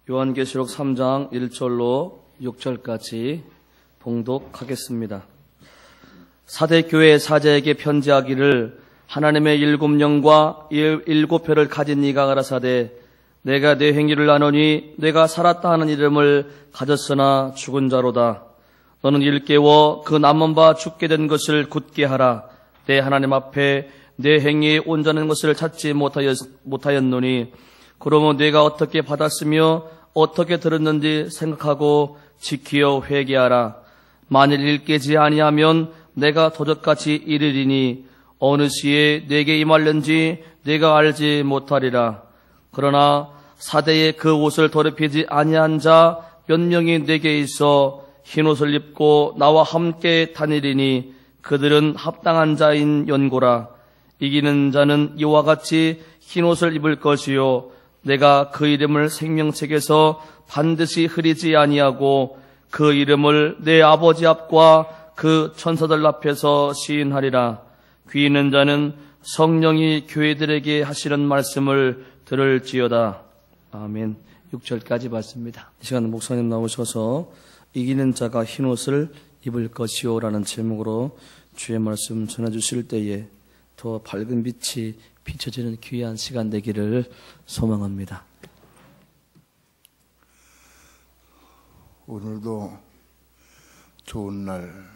요한계시록 3장 1절로 6절까지 봉독하겠습니다. 사대 교회 사자에게 편지하기를 하나님의 일곱 영과 일곱 표를 가진 이가 가라사대 내가 내 행위를 아노니 내가 살았다 하는 이름을 가졌으나 죽은 자로다. 너는 일깨워 그 남은 바 죽게 된 것을 굳게 하라. 내 하나님 앞에 내 행위에 온전한 것을 찾지 못하였노니 그러면 내가 어떻게 받았으며 어떻게 들었는지 생각하고 지키어 회개하라. 만일 일깨지 아니하면 내가 도적같이 이르리니 어느 시에 내게 임할는지 내가 알지 못하리라. 그러나 사대에 그 옷을 더럽히지 아니한 자 몇 명이 내게 있어 흰옷을 입고 나와 함께 다니리니 그들은 합당한 자인 연고라. 이기는 자는 이와 같이 흰옷을 입을 것이요 내가 그 이름을 생명책에서 반드시 흐리지 아니하고 그 이름을 내 아버지 앞과 그 천사들 앞에서 시인하리라. 귀 있는 자는 성령이 교회들에게 하시는 말씀을 들을지어다. 아멘. 6절까지 봤습니다. 이 시간 목사님 나오셔서 이기는 자가 흰옷을 입을 것이요 라는 제목으로 주의 말씀 전해주실 때에 더 밝은 빛이 비춰지는 귀한 시간 되기를 소망합니다. 오늘도 좋은 날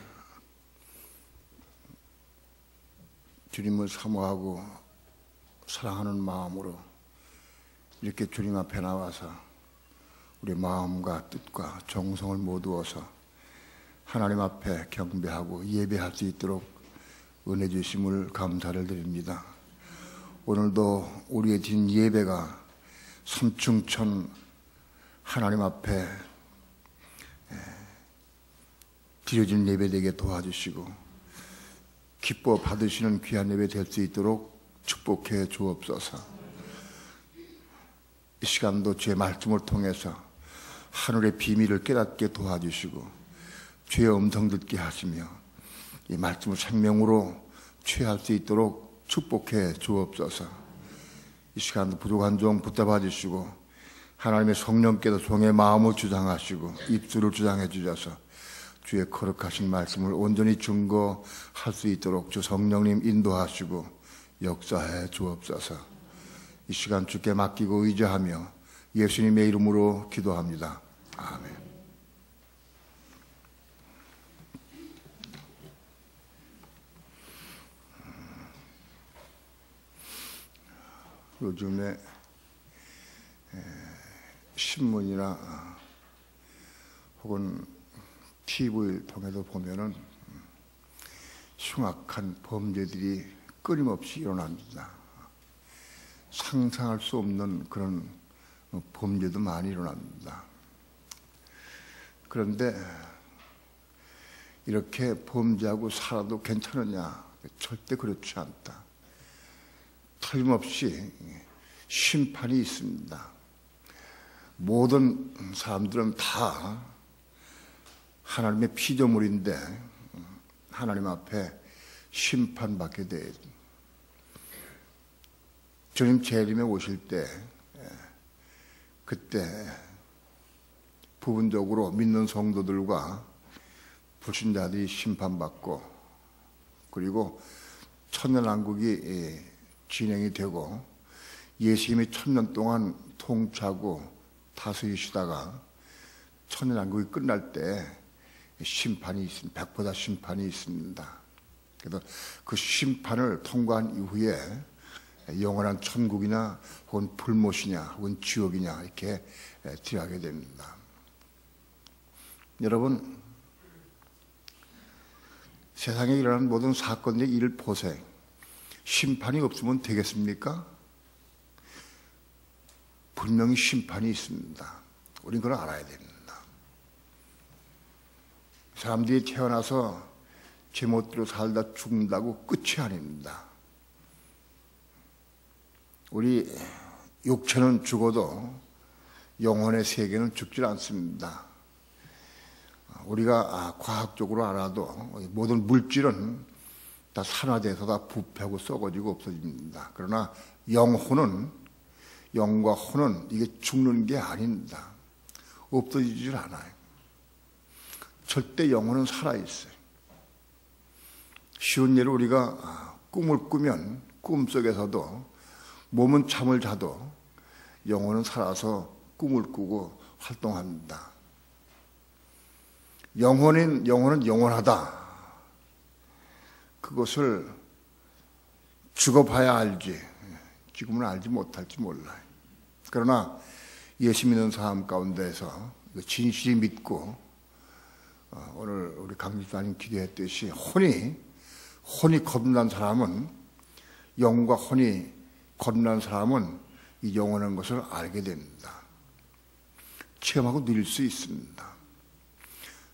주님을 사모하고 사랑하는 마음으로 이렇게 주님 앞에 나와서 우리 마음과 뜻과 정성을 모두어서 하나님 앞에 경배하고 예배할 수 있도록 은혜 주심을 감사를 드립니다. 오늘도 우리의 드린 예배가 삼층천 하나님 앞에 드려진 예배 되게 도와주시고 기뻐 받으시는 귀한 예배 될 수 있도록 축복해 주옵소서. 이 시간도 주의 말씀을 통해서 하늘의 비밀을 깨닫게 도와주시고 주의 음성 듣게 하시며 이 말씀을 생명으로 취할 수 있도록 축복해 주옵소서. 이 시간도 부족한 종 붙잡아 주시고 하나님의 성령께서 종의 마음을 주장하시고 입술을 주장해 주셔서 주의 거룩하신 말씀을 온전히 증거할 수 있도록 주 성령님 인도하시고 역사해 주옵소서. 이 시간 주께 맡기고 의지하며 예수님의 이름으로 기도합니다. 아멘. 요즘에 신문이나 혹은 TV를 통해서 보면은 흉악한 범죄들이 끊임없이 일어납니다. 상상할 수 없는 그런 범죄도 많이 일어납니다. 그런데 이렇게 범죄하고 살아도 괜찮으냐? 절대 그렇지 않다. 틀림없이 심판이 있습니다. 모든 사람들은 다 하나님의 피조물인데 하나님 앞에 심판받게 돼요. 주님 재림에 오실 때 그때 부분적으로 믿는 성도들과 불신자들이 심판받고 그리고 천년왕국이 진행이 되고 예수님이 1000년 동안 통치하고 다스리시다가 천년왕국이 끝날 때 심판이 있습니다. 100보다 심판이 있습니다. 그래서 그 심판을 통과한 이후에 영원한 천국이나 혹은 불못이냐 혹은 지옥이냐 이렇게 들어가게 됩니다. 여러분, 세상에 일어나는 모든 사건의 일을 보세요. 심판이 없으면 되겠습니까? 분명히 심판이 있습니다. 우린 그걸 알아야 됩니다. 사람들이 태어나서 제멋대로 살다 죽는다고 끝이 아닙니다. 우리 육체는 죽어도 영혼의 세계는 죽질 않습니다. 우리가 과학적으로 알아도 모든 물질은 다 산화돼서 다 부패하고 썩어지고 없어집니다. 그러나 영혼은, 영과 혼은 이게 죽는 게 아닙니다. 없어지질 않아요. 절대 영혼은 살아있어요. 쉬운 예로 우리가 꿈을 꾸면 꿈속에서도 몸은 잠을 자도 영혼은 살아서 꿈을 꾸고 활동합니다. 영혼은 영원하다. 그것을 죽어봐야 알지, 지금은 알지 못할지 몰라요. 그러나 예수 믿는 사람 가운데서 진실이 믿고 오늘 우리 강집사님 기도했듯이 혼이 거듭난 사람은, 영과 혼이 거듭난 사람은 이 영원한 것을 알게 됩니다. 체험하고 누릴 수 있습니다.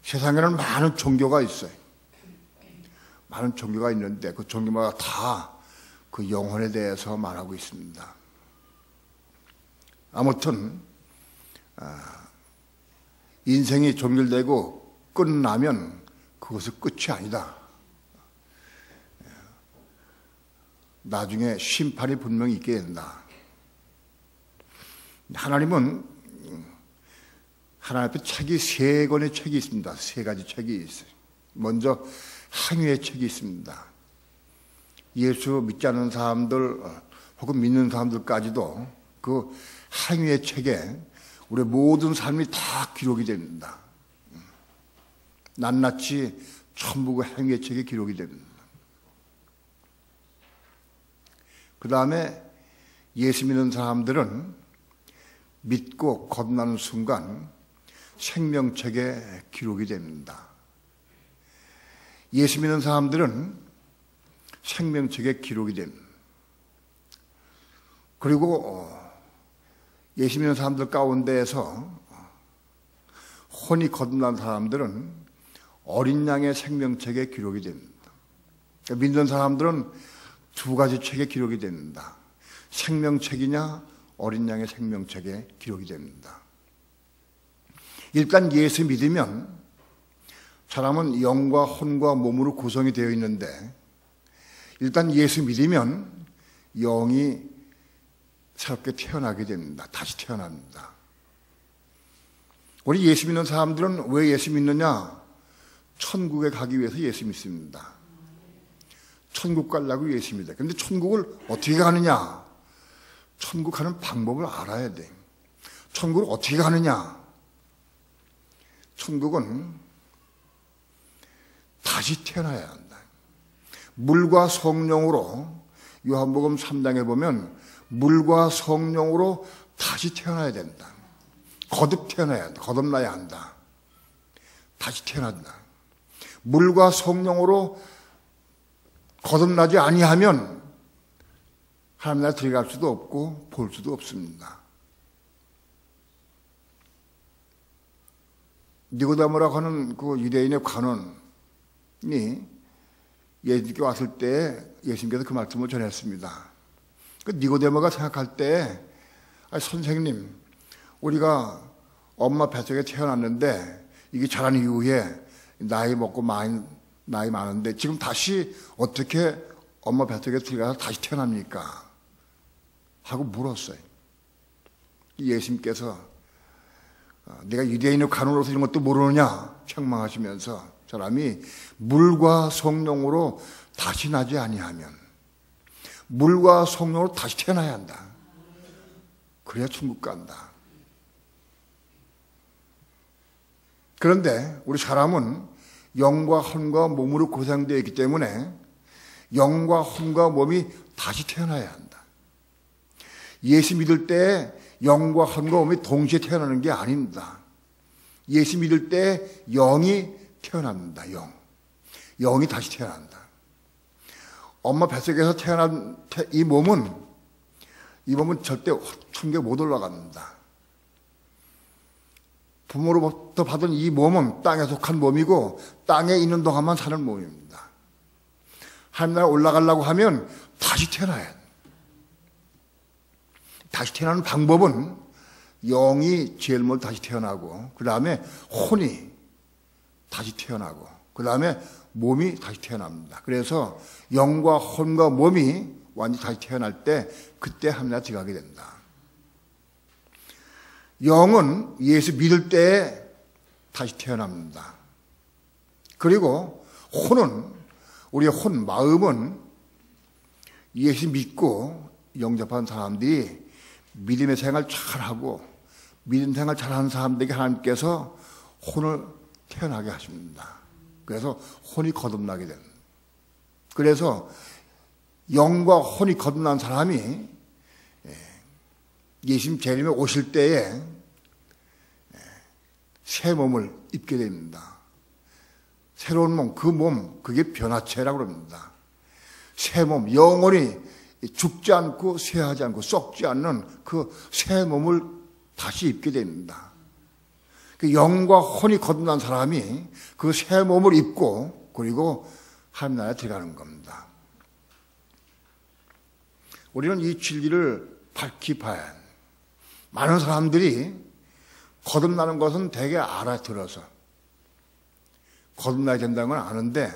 세상에는 많은 종교가 있어요. 많은 종교가 있는데 그 종교마다 다 그 영혼에 대해서 말하고 있습니다. 아무튼 인생이 종결되고 끝나면 그것은 끝이 아니다. 나중에 심판이 분명히 있게 된다. 하나님은 하나님 앞에 책이 3권의 책이 있습니다. 3가지 책이 있어요. 먼저 항해의 책이 있습니다. 예수 믿지 않는 사람들 혹은 믿는 사람들까지도 그 항해의 책에 우리 모든 삶이 다 기록이 됩니다. 낱낱이 전부 그 항해의 책에 기록이 됩니다. 그 다음에 예수 믿는 사람들은 믿고 거듭나는 순간 생명책에 기록이 됩니다. 예수 믿는 사람들은 생명책에 기록이 됩니다. 그리고 예수 믿는 사람들 가운데에서 혼이 거듭난 사람들은 어린 양의 생명책에 기록이 됩니다. 믿는 사람들은 2가지 책에 기록이 됩니다. 생명책이냐 어린 양의 생명책에 기록이 됩니다. 일단 예수 믿으면 사람은 영과 혼과 몸으로 구성이 되어 있는데, 일단 예수 믿으면 영이 새롭게 태어나게 됩니다. 다시 태어납니다. 우리 예수 믿는 사람들은 왜 예수 믿느냐? 천국에 가기 위해서 예수 믿습니다. 천국 가려고 예수 믿어요. 그런데 천국을 어떻게 가느냐? 천국 가는 방법을 알아야 돼. 천국을 어떻게 가느냐? 천국은 다시 태어나야 한다. 물과 성령으로, 요한복음 3장에 보면 물과 성령으로 다시 태어나야 된다. 거듭 태어나야 한다. 거듭나야 한다. 다시 태어난다. 물과 성령으로 거듭나지 아니하면 하나님 나라에 들어갈 수도 없고 볼 수도 없습니다. 니고데모라고 하는 그 유대인의 관원이 예수님께 왔을 때 예수님께서 그 말씀을 전했습니다. 그 니고데모가 생각할 때, 선생님, 우리가 엄마 뱃속에 태어났는데 이게 자란 이후에 나이 먹고 나이 많은데 지금 다시 어떻게 엄마 뱃속에 들어가서 다시 태어납니까? 하고 물었어요. 예수님께서 내가 유대인의 관원으로서 이런 것도 모르느냐 책망하시면서 사람이 물과 성령으로 다시 나지 아니하면, 물과 성령으로 다시 태어나야 한다. 그래야 천국 간다. 그런데 우리 사람은 영과 혼과 몸으로 구성되어 있기 때문에 영과 혼과 몸이 다시 태어나야 한다. 예수 믿을 때 영과 혼과 몸이 동시에 태어나는 게 아닙니다. 예수 믿을 때 영이 태어납니다. 영이 다시 태어난다. 엄마 뱃속에서 태어난 이 몸은 절대 천국에 못 올라갑니다. 부모로부터 받은 이 몸은 땅에 속한 몸이고 땅에 있는 동안만 사는 몸입니다. 하나님 나라에 올라가려고 하면 다시 태어나야 돼. 다시 태어나는 방법은 영이 제일 먼저 다시 태어나고, 그 다음에 혼이 다시 태어나고, 그 다음에 몸이 다시 태어납니다. 그래서 영과 혼과 몸이 완전히 다시 태어날 때, 그때 하나님 나라에 들어가게 된다. 영은 예수 믿을 때에 다시 태어납니다. 그리고 혼은, 우리의 혼, 마음은 예수 믿고 영접한 사람들이 믿음의 생활 잘하고 믿음 생활 잘하는 사람들에게 하나님께서 혼을 태어나게 하십니다. 그래서 혼이 거듭나게 됩니다. 그래서 영과 혼이 거듭난 사람이 예수님 재림에 오실 때에 새 몸을 입게 됩니다. 새로운 몸, 그 몸, 그게 변화체라고 합니다. 새 몸, 영원히 죽지 않고 쇠하지 않고 썩지 않는 그 새 몸을 다시 입게 됩니다. 그 영과 혼이 거듭난 사람이 그 새 몸을 입고 그리고 하나님 나라에 들어가는 겁니다. 우리는 이 진리를 밝히 봐야 합니다. 많은 사람들이 거듭나는 것은 되게 알아들어서 거듭나야 된다는 건 아는데,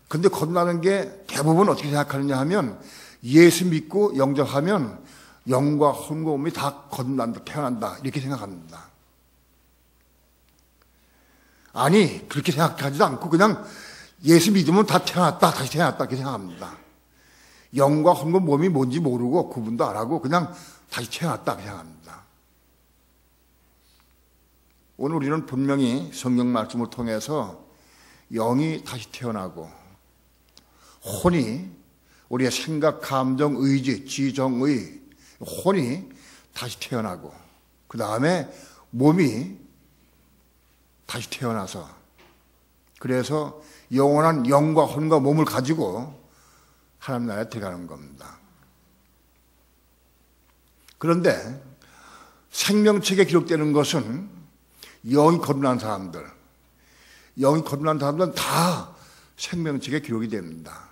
근데 거듭나는 게 대부분 어떻게 생각하느냐 하면 예수 믿고 영접하면 영과 혼과 몸이 다 거듭난다, 태어난다 이렇게 생각합니다. 아니, 그렇게 생각하지도 않고 그냥 예수 믿으면 다 태어났다, 다시 태어났다 이렇게 생각합니다. 영과 혼과 몸이 뭔지 모르고 구분도 안 하고 그냥 다시 태어났다 이렇게 생각합니다. 오늘 우리는 분명히 성경 말씀을 통해서 영이 다시 태어나고 혼이, 우리의 생각, 감정, 의지, 지정의 혼이 다시 태어나고 그 다음에 몸이 다시 태어나서 그래서 영원한 영과 혼과 몸을 가지고 하나님 나라에 들어가는 겁니다. 그런데 생명책에 기록되는 것은 영이 거듭난 사람들, 영이 거듭난 사람들은 다 생명책에 기록이 됩니다.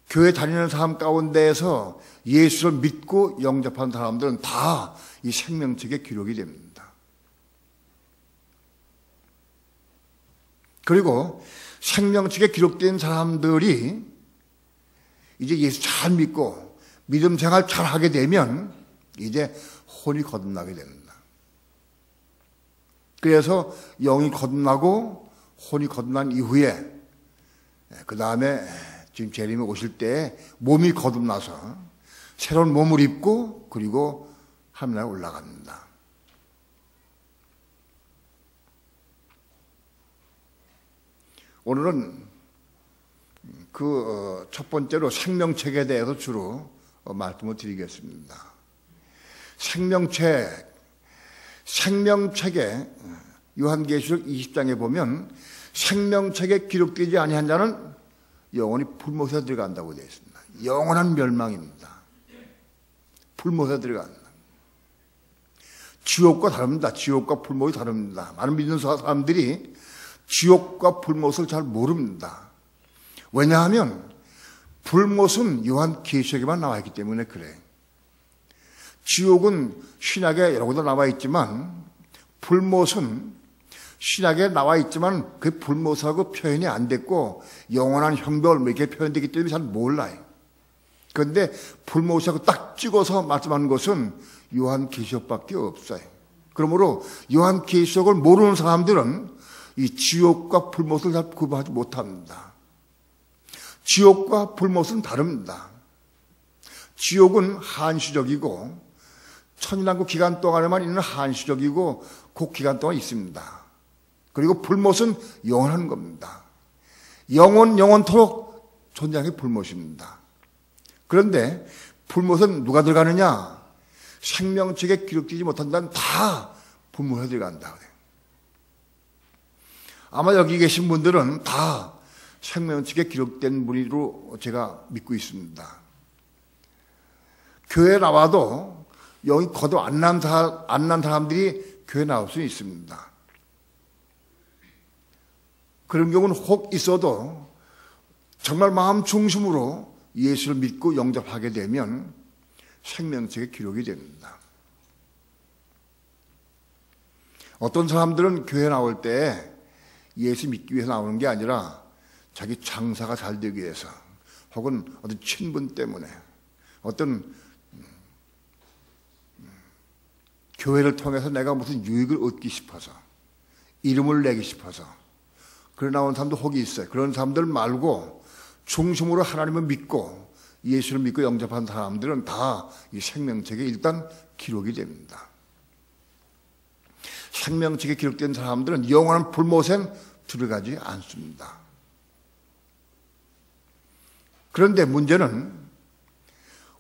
교회 다니는 사람 가운데에서 예수를 믿고 영접한 사람들은 다 이 생명책에 기록이 됩니다. 그리고 생명책에 기록된 사람들이 이제 예수 잘 믿고 믿음 생활 잘 하게 되면 이제 혼이 거듭나게 됩니다. 그래서 영이 거듭나고 혼이 거듭난 이후에 그 다음에 지금 재림이 오실 때 몸이 거듭나서 새로운 몸을 입고 그리고 하늘나라에 올라갑니다. 오늘은 그 첫 번째로 생명책에 대해서 주로 말씀을 드리겠습니다. 생명책에 요한계시록 20장에 보면 생명책에 기록되지 아니한 자는 영원히 불못에 들어간다고 되어 있습니다. 영원한 멸망입니다. 불못에 들어간다. 지옥과 다릅니다. 지옥과 불못이 다릅니다. 많은 믿는 사람들이 지옥과 불못을 잘 모릅니다. 왜냐하면 불못은 요한계시록에만 나와 있기 때문에 그래. 지옥은 신약에 여러 군데 나와 있지만 불못은 신약에 나와 있지만 그 불못하고 표현이 안 됐고 영원한 형벌 이렇게 표현되기 때문에 잘 몰라요. 그런데 불못하고 딱 찍어서 말씀하는 것은 요한계시록밖에 없어요. 그러므로 요한계시록을 모르는 사람들은 이 지옥과 불못을 잘 구분하지 못합니다. 지옥과 불못은 다릅니다. 지옥은 한시적이고 천년왕국 기간 동안에만 있는 한시적이고 그 기간 동안 있습니다. 그리고 불못은 영원한 겁니다. 영원토록 존재하는 게 불못입니다. 그런데 불못은 누가 들어가느냐? 생명책에 기록되지 못한다는 다 불못에 들어간다. 아마 여기 계신 분들은 다 생명책에 기록된 분으로 제가 믿고 있습니다. 교회에 나와도 영이 거듭 안 난 사람들이 교회에 나올 수 있습니다. 그런 경우는 혹 있어도 정말 마음 중심으로 예수를 믿고 영접하게 되면 생명책에 기록이 됩니다. 어떤 사람들은 교회에 나올 때 예수 믿기 위해서 나오는 게 아니라 자기 장사가 잘 되기 위해서 혹은 어떤 친분 때문에 어떤 교회를 통해서 내가 무슨 유익을 얻기 싶어서, 이름을 내기 싶어서 그래 나온 사람도 혹이 있어요. 그런 사람들 말고 중심으로 하나님을 믿고 예수를 믿고 영접한 사람들은 다 이 생명책에 일단 기록이 됩니다. 생명책에 기록된 사람들은 영원한 불못엔 들어가지 않습니다. 그런데 문제는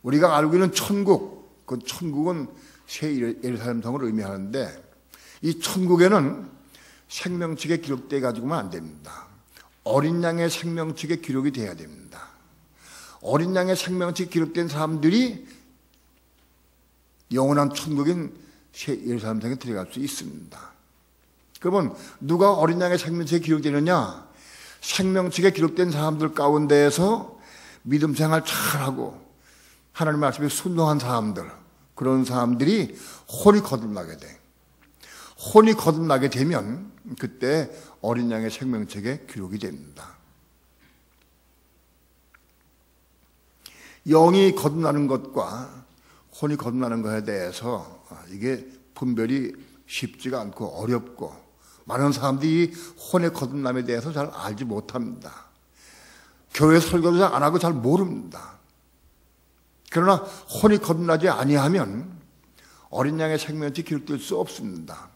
우리가 알고 있는 천국, 그 천국은 새 예루살렘 성을 의미하는데 이 천국에는 생명책에 기록되어 가지고만 안 됩니다. 어린 양의 생명책에 기록이 돼야 됩니다. 어린 양의 생명책에 기록된 사람들이 영원한 천국인 새 예루살렘 성에 들어갈 수 있습니다. 그러면 누가 어린 양의 생명책에 기록되느냐? 생명책에 기록된 사람들 가운데에서 믿음 생활 잘하고 하나님 말씀에 순종한 사람들, 그런 사람들이 혼이 거듭나게 돼. 혼이 거듭나게 되면 그때 어린 양의 생명책에 기록이 됩니다. 영이 거듭나는 것과 혼이 거듭나는 것에 대해서 이게 분별이 쉽지가 않고 어렵고 많은 사람들이 혼의 거듭남에 대해서 잘 알지 못합니다. 교회 설교도 잘 안 하고 잘 모릅니다. 그러나 혼이 거듭나지 아니하면 어린 양의 생명책에 기록될 수 없습니다.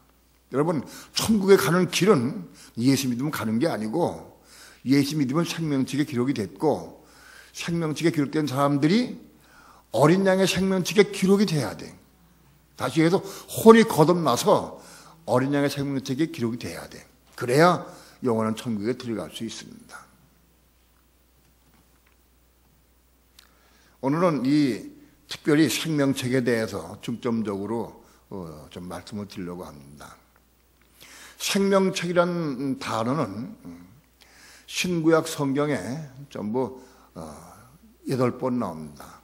여러분, 천국에 가는 길은 예수 믿으면 가는 게 아니고 예수 믿으면 생명책에 기록이 됐고 생명책에 기록된 사람들이 어린 양의 생명책에 기록이 돼야 돼. 다시 해서 혼이 거듭나서 어린 양의 생명책에 기록이 돼야 돼. 그래야 영원한 천국에 들어갈 수 있습니다. 오늘은 이 특별히 생명책에 대해서 중점적으로 좀 말씀을 드리려고 합니다. 생명책이라는 단어는 신구약 성경에 전부 8번 나옵니다.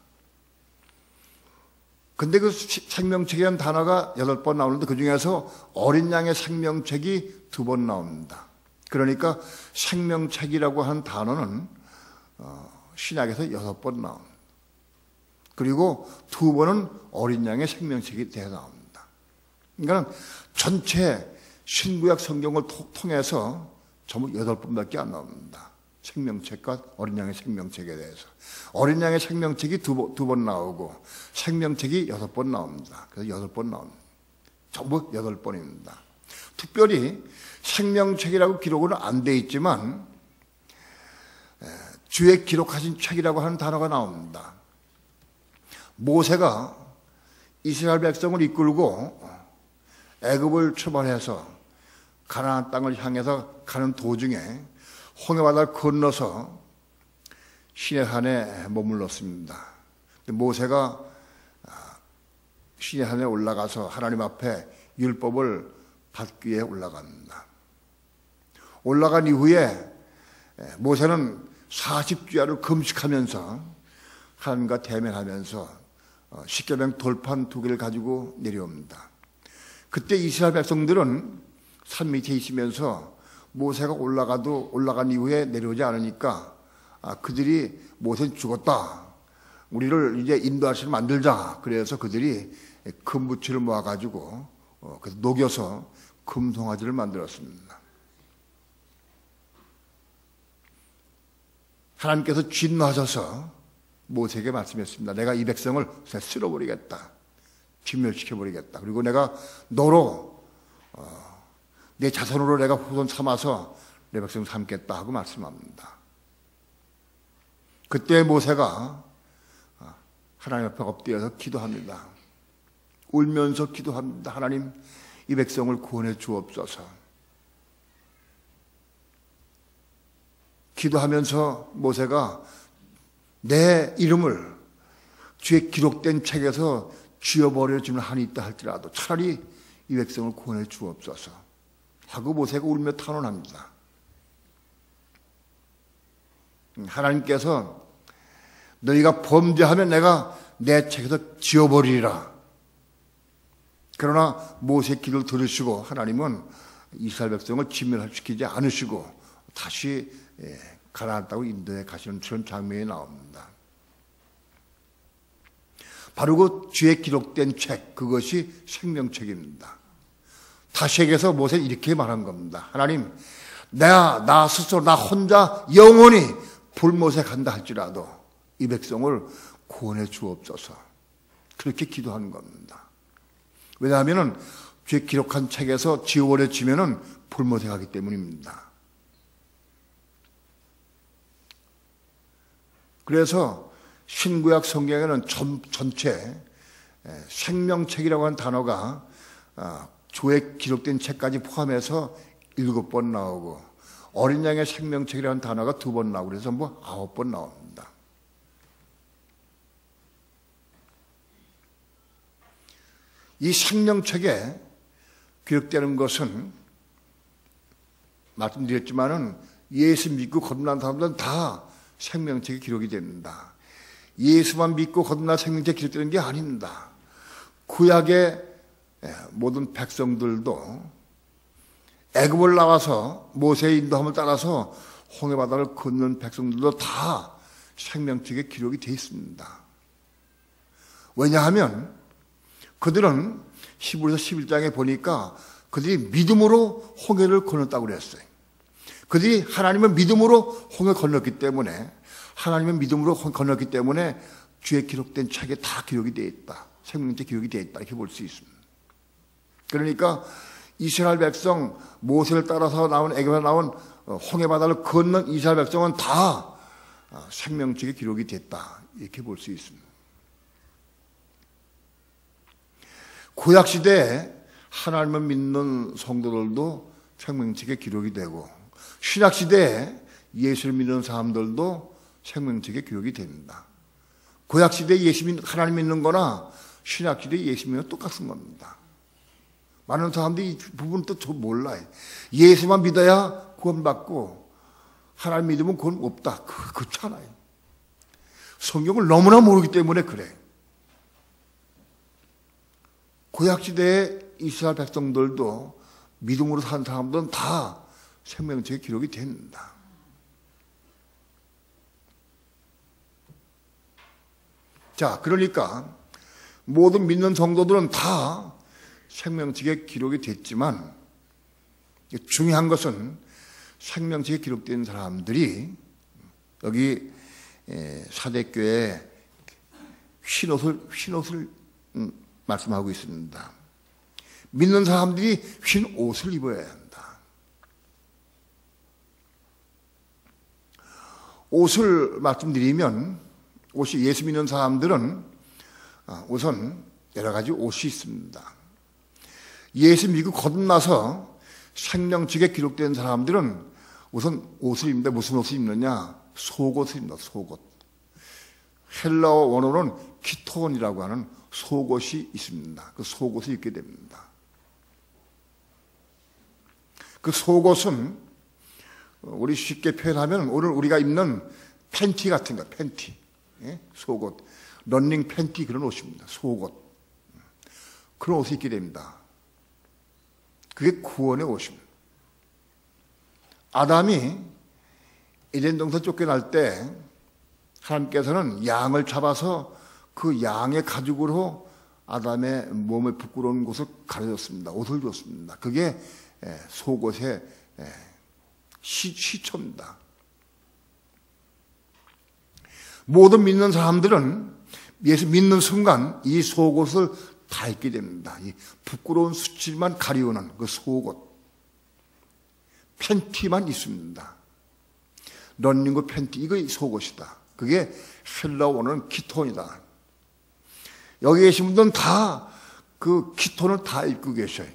근데 그 생명책이라는 단어가 8번 나오는데 그 중에서 어린 양의 생명책이 2번 나옵니다. 그러니까 생명책이라고 하는 단어는 신약에서 6번 나옵니다. 그리고 2번은 어린 양의 생명책이 되어 나옵니다. 그러니까 전체 신구약 성경을 통해서 전부 8번밖에 안 나옵니다. 생명책과 어린 양의 생명책에 대해서. 어린 양의 생명책이 두 번 나오고 생명책이 6번 나옵니다. 그래서 8번 나옵니다. 전부 8번입니다. 특별히 생명책이라고 기록은 안 돼 있지만 주의 기록하신 책이라고 하는 단어가 나옵니다. 모세가 이스라엘 백성을 이끌고 애굽을 출발해서 가나안 땅을 향해서 가는 도중에 홍해바다를 건너서 시내산에 머물렀습니다. 모세가 시내산에 올라가서 하나님 앞에 율법을 받기 위해 올라갑니다. 올라간 이후에 모세는 40주야를 금식하면서 하나님과 대면하면서 십계명 돌판 2개를 가지고 내려옵니다. 그때 이스라엘 백성들은 산 밑에 있으면서 모세가 올라간 이후에 내려오지 않으니까 그들이 모세는 죽었다. 우리를 이제 인도하시를 만들자. 그래서 그들이 금부치를 모아가지고 그래서 녹여서 금송아지를 만들었습니다. 하나님께서 진노하셔서 모세에게 말씀했습니다. 내가 이 백성을 쓸어버리겠다. 진멸시켜버리겠다. 그리고 내가 너로 내 자손으로 내가 후손 삼아서 내 백성 삼겠다 하고 말씀합니다. 그때 모세가 하나님 앞에 엎드려서 기도합니다. 울면서 기도합니다. 하나님, 이 백성을 구원해 주옵소서. 기도하면서 모세가 내 이름을 주의 기록된 책에서 지워버려주는 한이 있다 할지라도 차라리 이 백성을 구원해 주옵소서 하고 모세가 울며 탄원합니다. 하나님께서 너희가 범죄하면 내가 내 책에서 지워버리리라. 그러나 모세의 기도를 들으시고 하나님은 이스라엘 백성을 진멸시키지 않으시고 다시 가나안 땅으로 인도해 가시는 그런 장면이 나옵니다. 바로 그 죄에 기록된 책, 그것이 생명책입니다. 다시 얘기해서 모세는 이렇게 말한 겁니다. 하나님, 나 스스로, 나 혼자 영원히 불못에 간다 할지라도 이 백성을 구원해 주옵소서. 그렇게 기도하는 겁니다. 왜냐하면 죄 기록한 책에서 지워버려지면은 불못에 가기 때문입니다. 그래서 신구약 성경에는 전체 생명책이라고 하는 단어가 조에 기록된 책까지 포함해서 7번 나오고 어린 양의 생명책이라는 단어가 2번 나오고 그래서 9번 나옵니다. 이 생명책에 기록되는 것은 말씀드렸지만은 예수 믿고 거듭난 사람들은 다 생명책에 기록이 됩니다. 예수만 믿고 거듭난 생명책에 기록되는 게 아닙니다. 구약의 모든 백성들도 애굽을 나와서 모세의 인도함을 따라서 홍해바다를 건넌 백성들도 다 생명책에 기록이 되어 있습니다. 왜냐하면 그들은 히브리서 11장에 보니까 그들이 믿음으로 홍해를 건넜다고 그랬어요. 그들이 하나님을 믿음으로 홍해 건넜기 때문에 하나님의 믿음으로 건넜기 때문에 주에 기록된 책에 다 기록이 되어 있다. 생명책 기록이 되어 있다. 이렇게 볼 수 있습니다. 그러니까 이스라엘 백성 모세를 따라서 나온 애굽에서 나온 홍해바다를 건넌 이스라엘 백성은 다 생명책에 기록이 됐다. 이렇게 볼 수 있습니다. 구약시대에 하나님을 믿는 성도들도 생명책에 기록이 되고 신약시대에 예수를 믿는 사람들도 생명책에 기록이 됩니다. 구약시대에 하나님 믿는 거나 신약시대에 예수 믿는 건 똑같은 겁니다. 많은 사람들이 이 부분은 또 몰라요. 예수만 믿어야 구원받고 하나님 믿으면 구원 없다. 그렇잖아요. 성경을 너무나 모르기 때문에 그래. 구약시대의 이스라엘 백성들도 믿음으로 산 사람들은 다 생명책에 기록이 됩니다. 자, 그러니까 모든 믿는 성도들은 다 생명책에 기록이 됐지만 중요한 것은 생명책에 기록된 사람들이 여기 사대교회 흰옷을 말씀하고 있습니다. 믿는 사람들이 흰 옷을 입어야 한다. 옷을 말씀드리면 옷이 예수 믿는 사람들은 우선 여러 가지 옷이 있습니다. 예수 믿고 거듭나서 생명책에 기록된 사람들은 우선 옷을 입는데 무슨 옷을 입느냐? 속옷을 입는다. 속옷. 헬라어 원어는 키톤이라고 하는 속옷이 있습니다. 그 속옷을 입게 됩니다. 그 속옷은 우리 쉽게 표현하면 오늘 우리가 입는 팬티 같은 거, 팬티, 속옷, 런닝 팬티 그런 옷입니다. 속옷. 그런 옷을 입게 됩니다. 그게 구원의 옷입니다. 아담이 에덴 동산 쫓겨날 때 하나님께서는 양을 잡아서 그 양의 가죽으로 아담의 몸의 부끄러운 곳을 가려줬습니다. 옷을 줬습니다. 그게 속옷의 시초입니다. 모든 믿는 사람들은 예수 믿는 순간 이 속옷을 다 입게 됩니다. 이 부끄러운 수치만 가리우는 그 속옷. 팬티만 있습니다. 런닝구 팬티, 이거 속옷이다. 그게 헬라어는 키톤이다. 여기 계신 분들은 다 그 키톤을 다 입고 계셔요.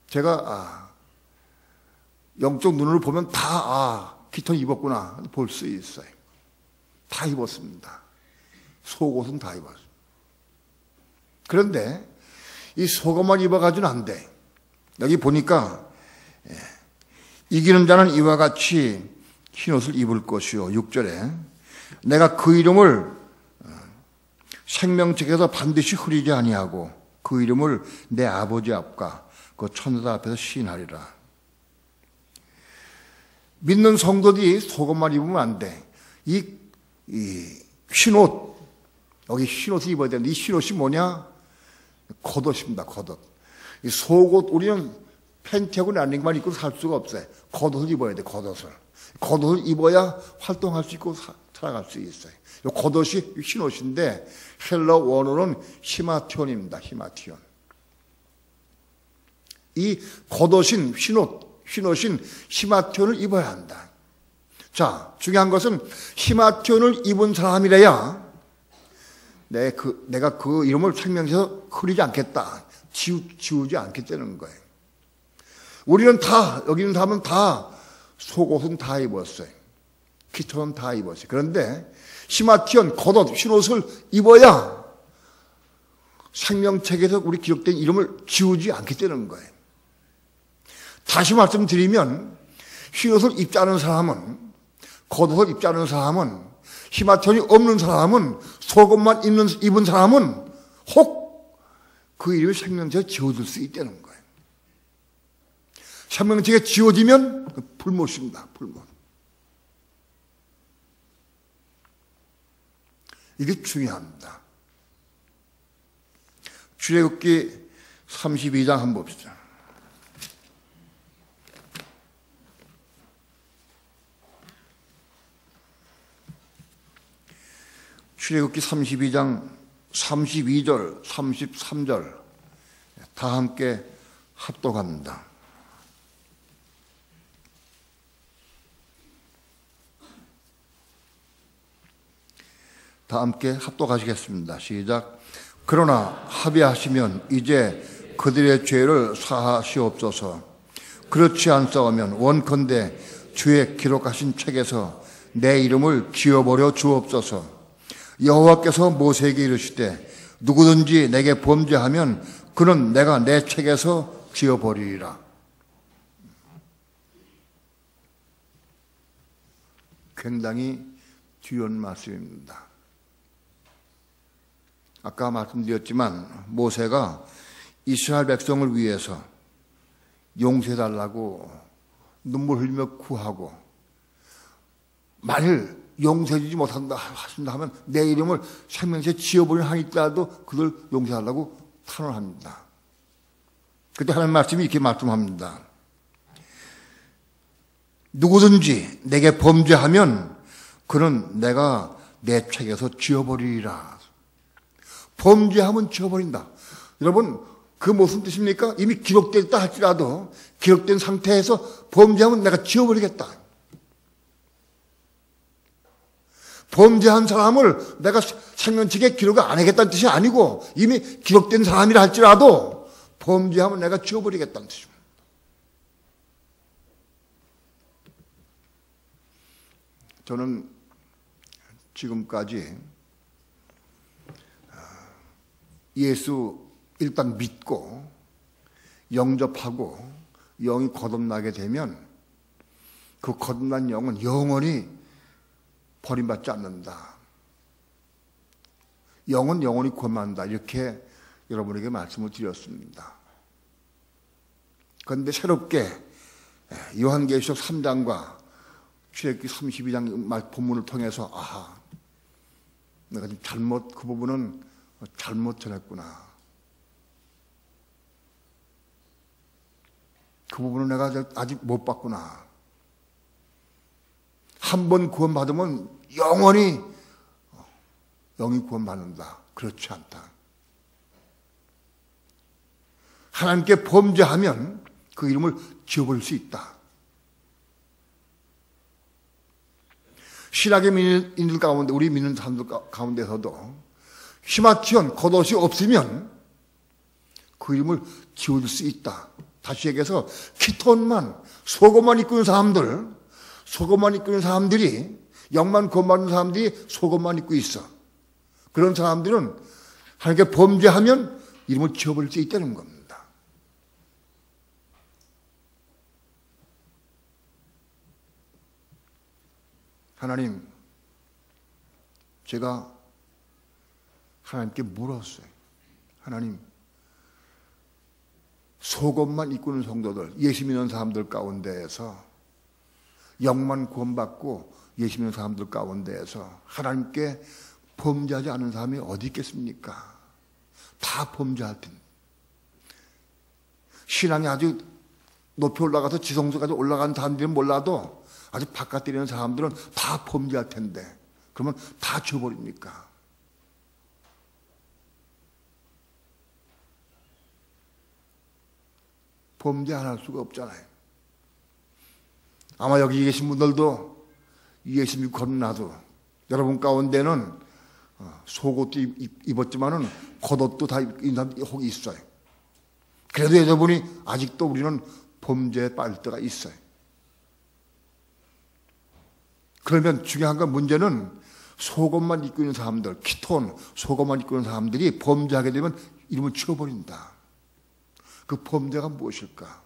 제가 영적 눈으로 보면 다 키톤 입었구나 볼 수 있어요. 다 입었습니다. 속옷은 다 입었어요. 그런데 이 속옷만 입어가지고는 안 돼. 여기 보니까 이기는 자는 이와 같이 흰옷을 입을 것이요. 6절에 내가 그 이름을 생명책에서 반드시 흐리지 아니하고 그 이름을 내 아버지 앞과 그 천사 앞에서 시인하리라. 믿는 성도들이 속옷만 입으면 안 돼. 이 흰옷, 여기 흰옷을 입어야 되는데 이 흰옷이 뭐냐? 겉옷입니다. 겉옷. 이 속옷, 우리는 팬티하고 런닝만 입고 살 수가 없어요. 겉옷을 입어야 돼. 겉옷을. 겉옷을 입어야 활동할 수 있고 살아갈 수 있어요. 이 겉옷이 흰옷인데 헬러 원어로는 히마티온입니다. 히마티온. 이 겉옷인 흰옷인 히마티온을 입어야 한다. 자, 중요한 것은 히마티온을 입은 사람이래야 내가 그 이름을 생명에서 흐리지 않겠다. 지우지 않겠다는 거예요. 우리는 다, 여기 있는 사람은 다 속옷은 다 입었어요. 키톤은 다 입었어요. 그런데 히마티온, 겉옷, 흰옷을 입어야 생명책에서 우리 기록된 이름을 지우지 않겠다는 거예요. 다시 말씀드리면 흰옷을 입지 않은 사람은, 겉옷을 입지 않은 사람은, 히마티온이 없는 사람은, 속옷만 입은 사람은 혹 그 이름이 생명책에 지워질 수 있다는 거예요. 생명책에 지워지면 불못입니다. 불못. 이게 중요합니다. 출애굽기 32장 한번 봅시다. 출애굽기 32장 32절, 33절 다 함께 합독합니다. 다 함께 합독하시겠습니다. 시작. 그러나 합의하시면 이제 그들의 죄를 사하시옵소서. 그렇지 않사오면 원컨대 주의 기록하신 책에서 내 이름을 지워버려 주옵소서. 여호와께서 모세에게 이르시되 누구든지 내게 범죄하면 그는 내가 내 책에서 지워버리리라. 굉장히 두려운 말씀입니다. 아까 말씀드렸지만 모세가 이스라엘 백성을 위해서 용서해달라고 눈물 흘리며 구하고 만일 용서해주지 못한다 하신다 하면 내 이름을 생명책에 지워버리는 한이 있더라도 그들 용서하려고 탄원합니다. 그때 하나님 말씀이 이렇게 말씀합니다. 누구든지 내게 범죄하면 그는 내가 내 책에서 지워버리리라. 범죄하면 지워버린다. 여러분 그 무슨 뜻입니까? 이미 기록됐다 할지라도 기록된 상태에서 범죄하면 내가 지워버리겠다. 범죄한 사람을 내가 생명책에 기록을 안 하겠다는 뜻이 아니고 이미 기록된 사람이라 할지라도 범죄하면 내가 지워버리겠다는 뜻입니다. 저는 지금까지 예수 일단 믿고 영접하고 영이 거듭나게 되면 그 거듭난 영은 영원히 버림받지 않는다. 영은 영원히 구원받는다. 이렇게 여러분에게 말씀을 드렸습니다. 그런데 새롭게 요한계시록 3장과 출애굽기 32장 본문을 통해서 내가 지금 그 부분은 잘못 전했구나. 그 부분은 내가 아직 못 봤구나. 한 번 구원받으면 영원히 영이 구원받는다. 그렇지 않다. 하나님께 범죄하면 그 이름을 지워버릴 수 있다. 신약의 믿는 가운데, 우리 믿는 사람들 가운데서도 히마티온, 겉옷이 없으면 그 이름을 지워줄 수 있다. 다시 얘기해서 키톤만, 속옷만 입고 있는 사람들, 속옷만 입고 있는 사람들이, 영만 구원받는 사람들이 속옷만 입고 있어. 그런 사람들은 하나님께 범죄하면 이름을 지워버릴 수 있다는 겁니다. 하나님, 제가 하나님께 물었어요. 하나님, 속옷만 입고 있는 성도들, 예수 믿는 사람들 가운데에서 영만 구원받고 예수 믿는 사람들 가운데에서 하나님께 범죄하지 않은 사람이 어디 있겠습니까? 다 범죄할 텐데. 신앙이 아주 높이 올라가서 지성소까지 올라간 사람들은 몰라도 아주 바깥에 있는 사람들은 다 범죄할 텐데 그러면 다 지워버립니까? 범죄 안 할 수가 없잖아요. 아마 여기 계신 분들도 예수님 겁나도 여러분 가운데는 속옷도 입었지만은 겉옷도 다 입은 사람이 혹 있어요. 그래도 여러분이 아직도 우리는 범죄에 빠질 때가 있어요. 그러면 중요한 건 문제는 속옷만 입고 있는 사람들, 키톤, 속옷만 입고 있는 사람들이 범죄하게 되면 이름을 치워버린다. 그 범죄가 무엇일까?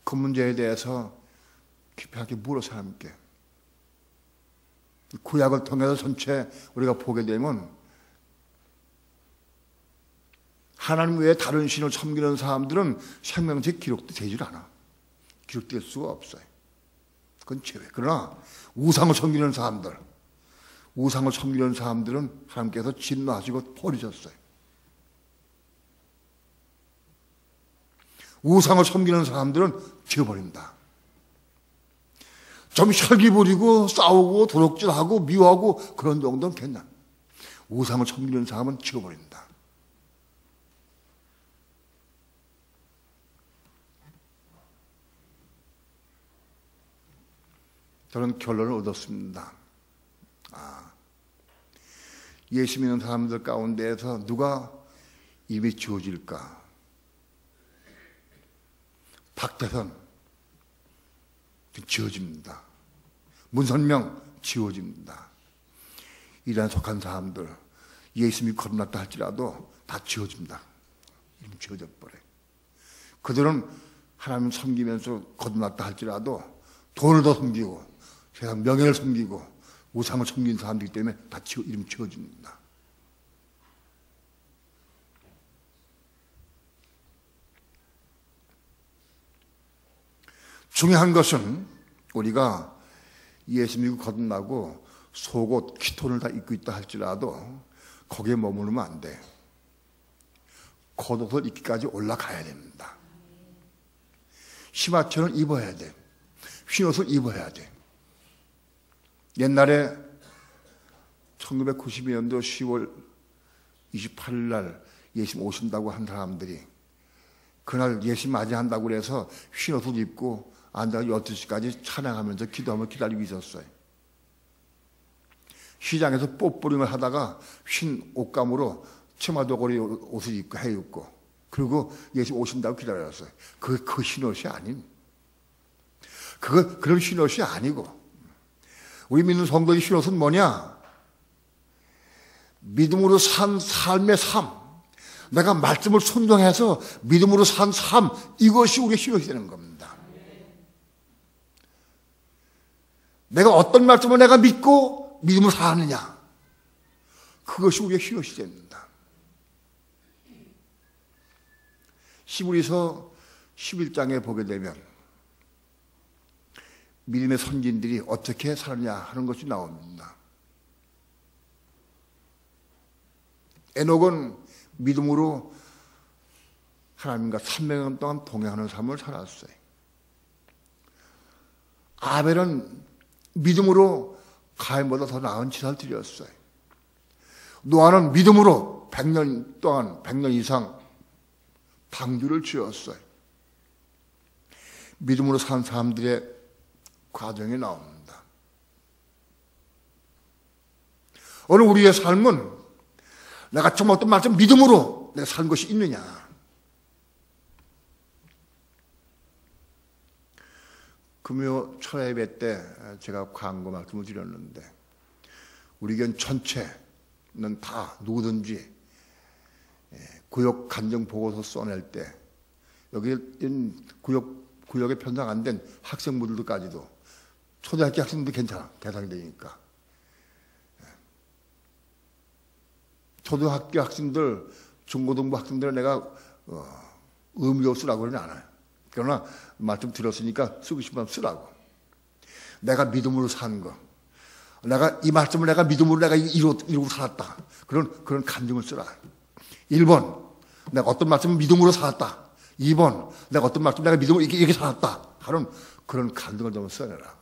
그 문제에 대해서 깊이 물어서 함께 구약을 통해서 전체 우리가 보게 되면 하나님 외에 다른 신을 섬기는 사람들은 생명책에 기록도 되질 않아. 기록될 수가 없어요. 그건 죄. 그러나 우상을 섬기는 사람들은 하나님께서 진노하시고 버리셨어요. 우상을 섬기는 사람들은 지워버린다. 좀 혈기 부리고 싸우고 도둑질하고 미워하고 그런 정도는 괜찮아. 우상을 섬기는 사람은 지워버린다. 저는 결론을 얻었습니다. 예수 믿는 사람들 가운데에서 누가 입이 지워질까? 박태선 지워집니다. 문선명 지워집니다. 이란 속한 사람들 예수님이 거듭났다 할지라도 다 지워집니다. 이름 지워져 버려요. 그들은 하나님 섬기면서 거듭났다 할지라도 돈을 더 섬기고 세상 명예를 섬기고 우상을 섬기는 사람들이기 때문에 다 이름 지워집니다. 중요한 것은 우리가 예수 믿고 거듭나고 속옷, 키톤을 다 입고 있다 할지라도 거기에 머무르면 안 돼. 겉옷을 입기까지 올라가야 됩니다. 심화천을 입어야 돼. 흰옷을 입어야 돼. 옛날에 1992년도 10월 28일 날 예수님 오신다고 한 사람들이 그날 예수님 맞이한다고 그래서 흰옷을 입고 앉아서 12시까지 찬양하면서 기도하며 기다리고 있었어요. 시장에서 뽀뽀링을 하다가 흰 옷감으로 치마도걸이 옷을 입고 해입고 그리고 예수님 오신다고 기다렸어요. 그 흰옷이 아닌 그런 흰옷이 아니고 우리 믿는 성도의 흰옷은 뭐냐? 믿음으로 산 삶의 삶, 내가 말씀을 순종해서 믿음으로 산 삶, 이것이 우리의 흰옷이 되는 겁니다. 내가 어떤 말씀을 내가 믿고 믿음으로 사느냐, 그것이 우리의 흰옷이 됩니다. 히브리서 11장에 보게 되면 믿음의 선진들이 어떻게 살았냐 하는 것이 나옵니다. 에녹은 믿음으로 하나님과 300년 동안 동행하는 삶을 살았어요. 아벨은 믿음으로 가인보다 더 나은 제사를 드렸어요. 노아는 믿음으로 100년 동안 100년 이상 방주를 지었어요. 믿음으로 산 사람들의 과정이 나옵니다. 오늘 우리의 삶은 내가 좀 어떤 말씀 믿음으로 내가 산 것이 있느냐. 금요 철야예배 때 제가 광고 말씀을 드렸는데 우리 교회 전체는 다 누구든지 구역 간증 보고서 써낼 때 여기 구역에 편성 안 된 학생분들까지도 초등학교 학생도 괜찮아. 대상이 되니까. 초등학교 학생들, 중고등부 학생들은 내가 의무로 쓰라고 그러지 않아요. 그러나 말씀 들었으니까 쓰고 싶으면 쓰라고. 내가 믿음으로 산 거. 내가 이 말씀을 내가 믿음으로 내가 이루고 살았다. 그런 간증을 쓰라. 1번, 내가 어떤 말씀을 믿음으로 살았다. 2번, 내가 어떤 말씀을 내가 믿음으로 이렇게 살았다. 하는 그런 간증을 좀 써내라.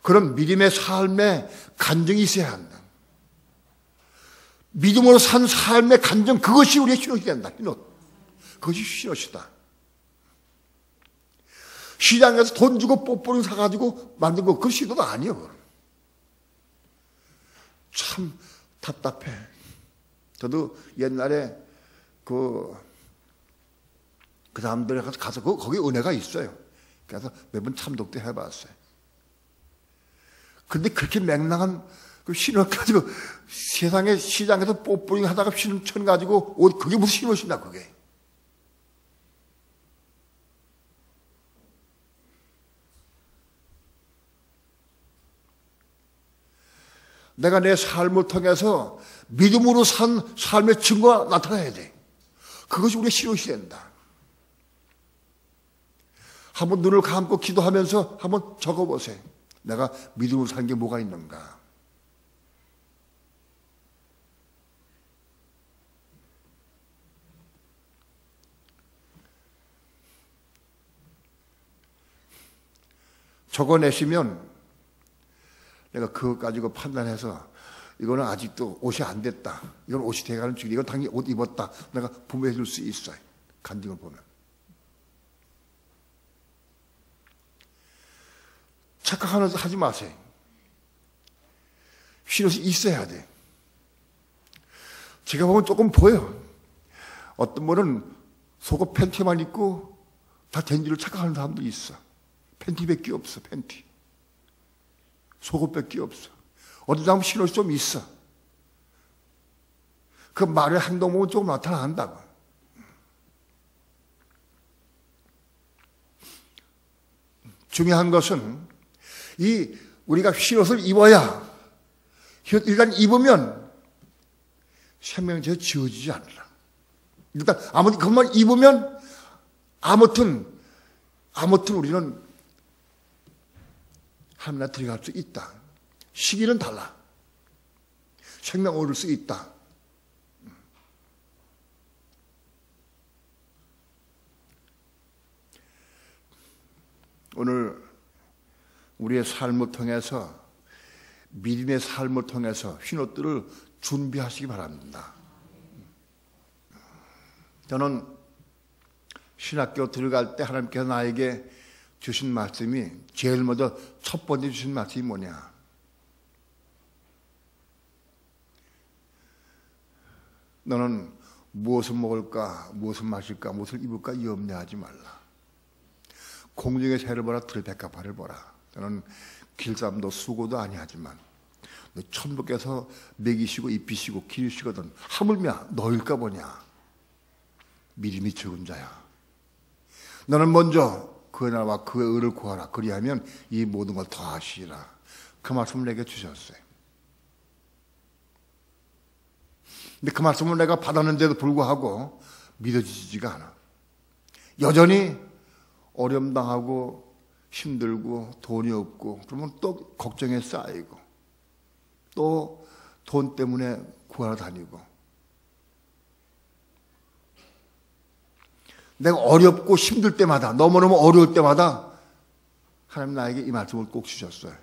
그런 믿음의 삶에 간증이 있어야 한다. 믿음으로 산 삶의 간증, 그것이 우리의 신옷이 된다. 그것이 신옷이다. 시장에서 돈 주고 뽀뽀를 사가지고 만든 거, 그 신옷 아니에요. 참 답답해. 저도 옛날에 그 사람들에 가서 거기 은혜가 있어요. 그래서 매번 참독도 해봤어요. 근데 그렇게 맹랑한 그 신옷 가지고 세상에 시장에서 뽀뽀링 하다가 신천 가지고 옷, 그게 무슨 신옷이냐, 그게. 내가 내 삶을 통해서 믿음으로 산 삶의 증거가 나타나야 돼. 그것이 우리의 신옷이 된다. 한번 눈을 감고 기도하면서 한번 적어보세요. 내가 믿음으로 산 게 뭐가 있는가. 적어내시면 내가 그거 가지고 판단해서 이거는 아직도 옷이 안 됐다. 이건 옷이 돼가는 중이다. 이건 당연히 옷 입었다. 내가 분별해 줄 수 있어요. 간증을 보면. 착각하면서 하지 마세요. 신옷이 있어야 돼. 제가 보면 조금 보여. 어떤 분은 속옷 팬티만 입고 다 된 줄을 착각하는 사람도 있어. 팬티밖에 없어, 팬티. 속옷밖에 없어. 어떤 사람은 신옷이 좀 있어. 그 말의 행동 보면 조금 나타난다고. 중요한 것은 우리가 신옷을 입어야, 일단 입으면 생명체에 지워지지 않으라. 일단 아무튼 그것만 입으면 아무튼 우리는 하나님 들어갈 수 있다. 시기는 달라. 생명 얻을 수 있다. 오늘 우리의 삶을 통해서, 믿음의 삶을 통해서 흰옷들을 준비하시기 바랍니다. 저는 신학교 들어갈 때 하나님께서 나에게 주신 말씀이, 제일 먼저 첫 번째 주신 말씀이 뭐냐. 너는 무엇을 먹을까, 무엇을 마실까, 무엇을 입을까 염려하지 말라. 공중의 새를 보라, 들의 백합화를 보라. 저는 길쌈도 수고도 아니하지만 너 천부께서 먹이시고 입히시고 기르시거든 하물며 너일까 보냐. 믿음이 적은 자야. 너는 먼저 그의 나라와 그의 의를 구하라. 그리하면 이 모든 걸 더하시리라. 그 말씀을 내게 주셨어요. 근데 그 말씀을 내가 받았는데도 불구하고 믿어지지가 않아. 여전히 어려움당하고 힘들고 돈이 없고 그러면 또 걱정에 쌓이고 또 돈 때문에 구하러 다니고, 내가 어렵고 힘들 때마다, 너무너무 어려울 때마다 하나님 나에게 이 말씀을 꼭 주셨어요.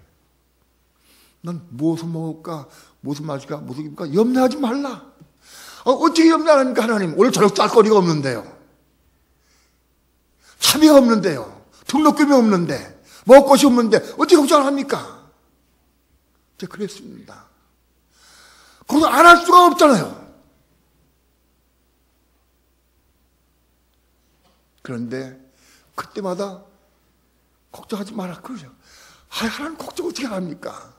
넌 무엇을 먹을까, 무엇을 마실까, 무엇을 입을까 염려하지 말라. 어떻게 염려하니까 하나님. 오늘 저녁 짤 거리가 없는데요. 차비가 없는데요. 등록금이 없는데, 먹을 것이 없는데 어떻게 걱정을 합니까? 제가 그랬습니다. 그것도 안 할 수가 없잖아요. 그런데 그때마다 걱정하지 마라 그러죠. 하나님 걱정 어떻게 합니까?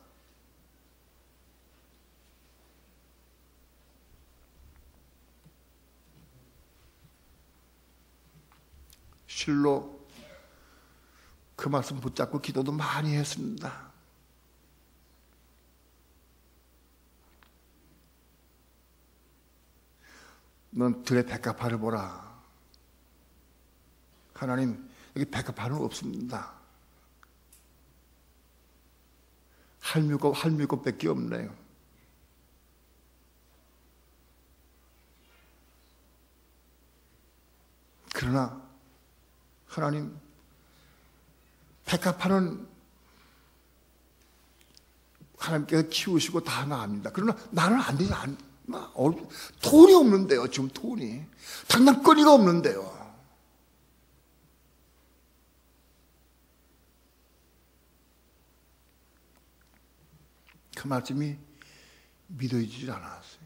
실로 그 말씀 붙잡고 기도도 많이 했습니다. 넌 들의 백합화를 보라. 하나님, 여기 백합화는 없습니다. 할 것밖에 없네요. 그러나 하나님, 백합화는 하나님께서 키우시고 다 나갑니다. 그러나 나는 안 되지. 돈이 없는데요. 지금 돈이. 장난거리가 없는데요. 그 말씀이 믿어지질 않았어요.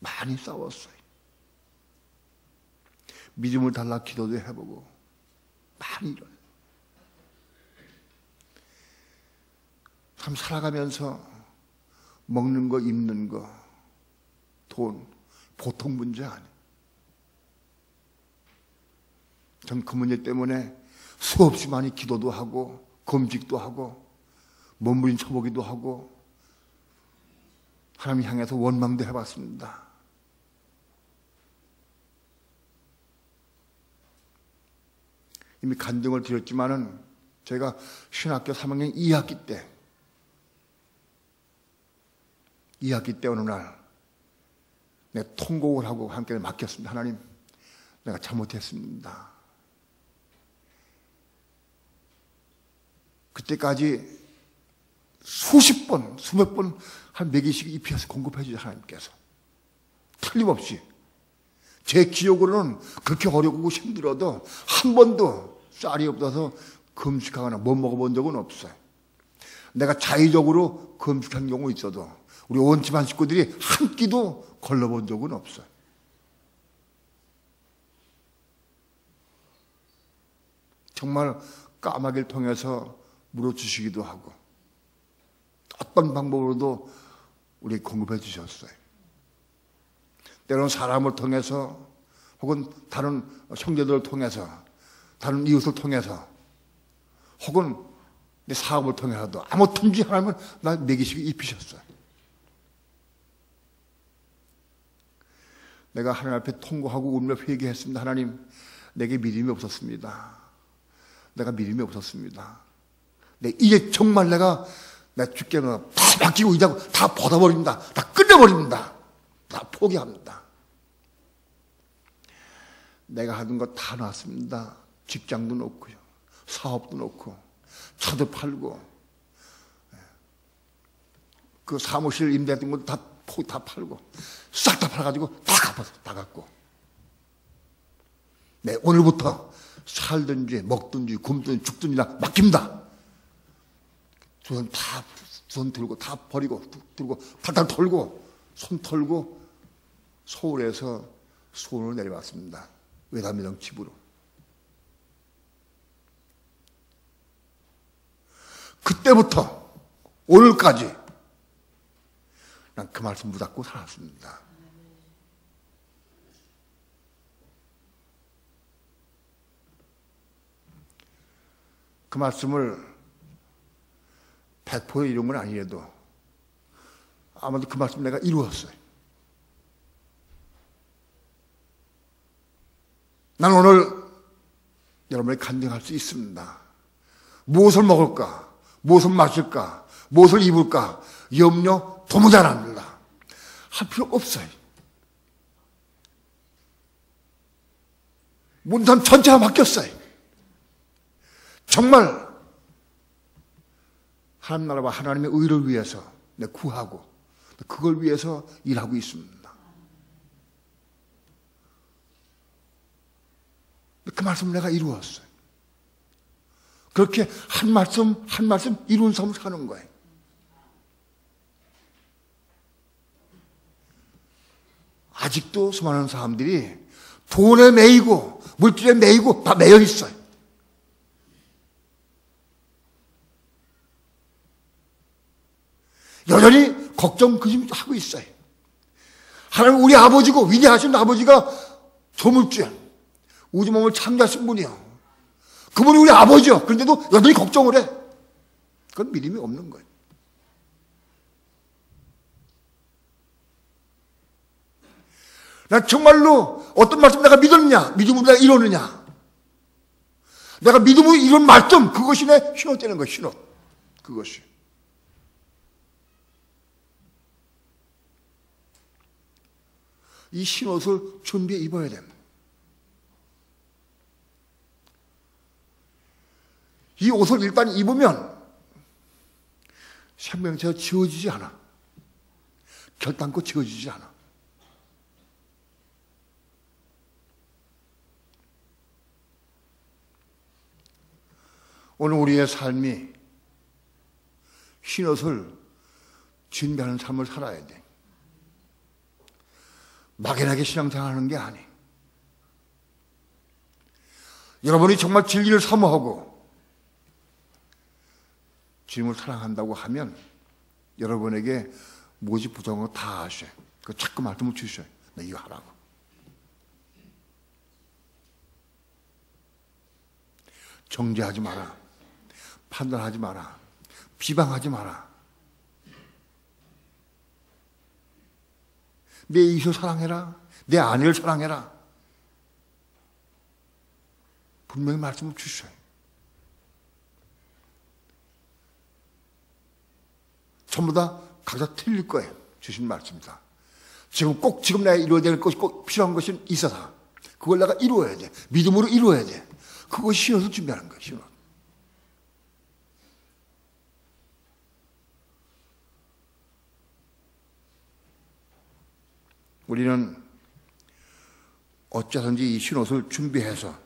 많이 싸웠어요. 믿음을 달라 기도도 해보고 많이 이뤄요. 참 살아가면서 먹는 거, 입는 거, 돈, 보통 문제 아니에요. 전 그 문제 때문에 수없이 많이 기도도 하고 금식도 하고 몸부림쳐보기도 하고 하나님 향해서 원망도 해봤습니다. 이미 간증을 드렸지만은 제가 신학교 3학년 2학기 때 어느 날 내 통곡을 하고 함께 맡겼습니다. 하나님, 내가 잘못했습니다. 그때까지 수십 번, 수백 번 한 몇 개씩 입혀서 공급해 주죠. 하나님께서 틀림없이. 제 기억으로는 그렇게 어렵고 힘들어도 한 번도 쌀이 없어서 금식하거나 못 먹어본 적은 없어요. 내가 자의적으로 금식한 경우 있어도 우리 온 집안 식구들이 한 끼도 걸러본 적은 없어요. 정말 까마귀를 통해서 물어주시기도 하고 어떤 방법으로도 우리 공급해 주셨어요. 때로는 사람을 통해서 혹은 다른 형제들을 통해서 다른 이웃을 통해서 혹은 내 사업을 통해서도 아무튼지 하나님은 날 먹이시고 입히셨어요. 내가 하나님 앞에 통곡하고 울며 회개했습니다. 하나님, 내게 믿음이 없었습니다. 내가 믿음이 없었습니다. 이제 정말 내가 죽게 다 맡기고 이자고 다 벗어버립니다. 다 끝내버립니다. 다 포기합니다. 내가 하던 거 다 놨습니다. 직장도 놓고요. 사업도 놓고 차도 팔고 그 사무실 임대했던 것도 다 팔고 싹 다 팔아가지고 다 갚아서 다 갖고 오늘부터 살든지 먹든지 굶든지 죽든지 나 맡깁니다. 손 들고 다 버리고 들고 탈탈 털고 손 털고 서울에서 수원으로 내려왔습니다. 외담이랑 집으로. 그때부터 오늘까지 난 그 말씀 붙잡고 살았습니다. 그 말씀을 100% 이룬 건 아니래도 아마도 그 말씀 내가 이루었어요. 난 오늘 여러분이 간증할 수 있습니다. 무엇을 먹을까? 무엇을 마실까? 무엇을 입을까? 염려 도무지 안 합니다. 할 필요 없어요. 문산 전체가 바뀌었어요. 정말 하나님 나라와 하나님의 의를 위해서 구하고 그걸 위해서 일하고 있습니다. 그 말씀 내가 이루었어요. 그렇게 한 말씀 한 말씀 이룬 삶을 사는 거예요. 아직도 수많은 사람들이 돈에 매이고 물질에 매이고 다 매여 있어요. 여전히 걱정 근심하고 있어요. 하나님 우리 아버지고 위대하신 아버지가 조물주야. 우주몸을 창조하신 분이요. 그분이 우리 아버지요. 그런데도 여전히 걱정을 해. 그건 믿음이 없는 거예요. 난 정말로 어떤 말씀 내가 믿었느냐, 믿음으로 내가 이루느냐. 내가 믿음으로 이룬 말씀, 그것이 내 신호 되는 거예요, 신호. 그것이. 이 흰옷을 준비해 입어야 됩니다. 이 옷을 일단 입으면 생명체가 지워지지 않아. 결단코 지워지지 않아. 오늘 우리의 삶이 흰옷을 준비하는 삶을 살아야 돼. 막연하게 신앙생활하는 게 아니. 여러분이 정말 진리를 사모하고 주님을 사랑한다고 하면 여러분에게 무엇이 부족한 거 다 아셔요. 그 자꾸 말씀을 주셔요. 나 이거 하라고. 정죄하지 마라. 판단하지 마라. 비방하지 마라. 내 이웃을 사랑해라. 내 아내를 사랑해라. 분명히 말씀을 주셔요. 전부 다 각자 틀릴 거예요. 주신 말씀이다. 지금 내가 이루어야 될 것이 꼭 필요한 것이 있어서 그걸 내가 이루어야 돼. 믿음으로 이루어야 돼. 그것이 신옷을 준비하는 거예요. 신옷. 우리는 어쩌든지 이 신옷을 준비해서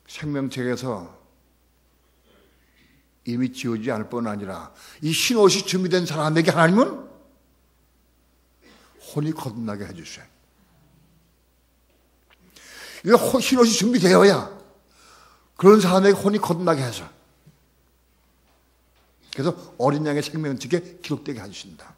생명책에서 이미 지워지지 않을 뿐 아니라 이 흰옷이 준비된 사람에게 하나님은 혼이 거듭나게 해주셔요. 이 흰옷이 준비되어야 그런 사람에게 혼이 거듭나게 해서 그래서 어린 양의 생명책에 기록되게 해주신다.